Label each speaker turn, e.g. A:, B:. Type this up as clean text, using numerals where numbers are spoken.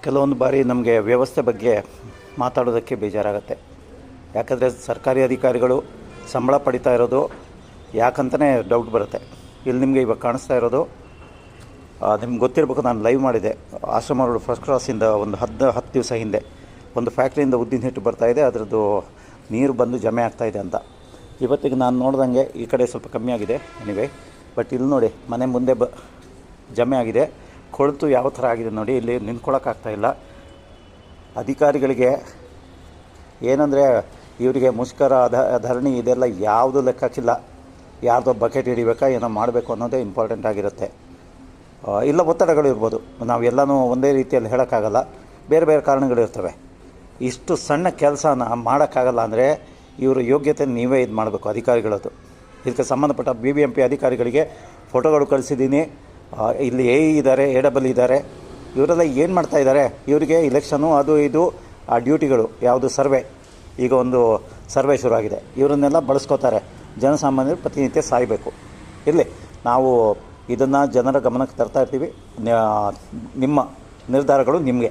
A: ಕೆಲವೊಂದು ಬಾರಿ ನಮಗೆ ವ್ಯವಸ್ಥೆ ಬಗ್ಗೆ ಮಾತಾಡೋದಕ್ಕೆ ಬೇಜಾರಾಗುತ್ತೆ. ಯಾಕಂದರೆ ಸರ್ಕಾರಿ ಅಧಿಕಾರಿಗಳು ಸಂಬಳ ಪಡಿತಾ ಇರೋದು ಯಾಕಂತಲೇ ಡೌಟ್ ಬರುತ್ತೆ. ಇಲ್ಲಿ ನಿಮಗೆ ಇವಾಗ ಕಾಣಿಸ್ತಾ ಇರೋದು ನಿಮ್ಗೆ ಗೊತ್ತಿರಬೇಕು, ನಾನು ಲೈವ್ ಮಾಡಿದೆ. ಆಶ್ರಮ ರೋಡ್ ಫಸ್ಟ್ ಕ್ರಾಸಿಂದ ಒಂದು 10 ದಿವಸ ಹಿಂದೆ ಒಂದು ಫ್ಯಾಕ್ಟ್ರಿಯಿಂದ ಉದ್ದಿನ ಹಿಟ್ಟು ಬರ್ತಾಯಿದೆ, ಅದರದ್ದು ನೀರು ಬಂದು ಜಮೆ ಆಗ್ತಾಯಿದೆ ಅಂತ. ಇವತ್ತಿಗೆ ನಾನು ನೋಡ್ದಂಗೆ ಈ ಕಡೆ ಸ್ವಲ್ಪ ಕಮ್ಮಿ ಆಗಿದೆ ಎನಿವೆ, ಬಟ್ ಇಲ್ಲಿ ನೋಡಿ ಮನೆ ಮುಂದೆ ಜಮೆ ಆಗಿದೆ. ಕೊಳೆತು ಯಾವ ಥರ ಆಗಿದೆ ನೋಡಿ, ಇಲ್ಲಿ ನಿಂತ್ಕೊಳ್ಳೋಕ್ಕಾಗ್ತಾಯಿಲ್ಲ. ಅಧಿಕಾರಿಗಳಿಗೆ ಏನಂದರೆ ಇವರಿಗೆ ಮುಷ್ಕರ ಧರಣಿ ಇದೆಲ್ಲ ಯಾವುದು ಲೆಕ್ಕಕ್ಕಿಲ್ಲ. ಯಾರ್ದೋ ಬಕೆಟ್ ಹಿಡಿಬೇಕಾ ಏನೋ ಮಾಡಬೇಕು ಅನ್ನೋದೇ ಇಂಪಾರ್ಟೆಂಟ್ ಆಗಿರುತ್ತೆ. ಇಲ್ಲ ಒತ್ತಡಗಳು ಇರ್ಬೋದು, ನಾವೆಲ್ಲನೂ ಒಂದೇ ರೀತಿಯಲ್ಲಿ ಹೇಳೋಕ್ಕಾಗಲ್ಲ, ಬೇರೆ ಬೇರೆ ಕಾರಣಗಳಿರ್ತವೆ. ಇಷ್ಟು ಸಣ್ಣ ಕೆಲಸನ ಮಾಡೋಕ್ಕಾಗಲ್ಲ ಅಂದರೆ ಇವರು ಯೋಗ್ಯತೆ ನೀವೇ ಇದು ಮಾಡಬೇಕು ಅಧಿಕಾರಿಗಳದ್ದು. ಇದಕ್ಕೆ ಸಂಬಂಧಪಟ್ಟ BBMP ಅಧಿಕಾರಿಗಳಿಗೆ ಫೋಟೋಗಳು ಕಳಿಸಿದ್ದೀನಿ. ಇಲ್ಲಿ ಇದ್ದಾರೆ, AW ಇದ್ದಾರೆ, ಇವರೆಲ್ಲ ಏನು ಮಾಡ್ತಾಯಿದ್ದಾರೆ? ಇವರಿಗೆ ಇಲೆಕ್ಷನು ಅದು ಇದು ಆ ಡ್ಯೂಟಿಗಳು ಯಾವುದು ಸರ್ವೆ, ಈಗ ಒಂದು ಸರ್ವೆ ಶುರುವಾಗಿದೆ, ಇವರನ್ನೆಲ್ಲ ಬಳಸ್ಕೋತಾರೆ. ಜನಸಾಮಾನ್ಯರು ಪ್ರತಿನಿತ್ಯ ಸಾಯಬೇಕು. ಇರಲಿ, ನಾವು ಇದನ್ನು ಜನರ ಗಮನಕ್ಕೆ ತರ್ತಾ ಇರ್ತೀವಿ. ನಿಮ್ಮ ನಿರ್ಧಾರಗಳು ನಿಮಗೆ.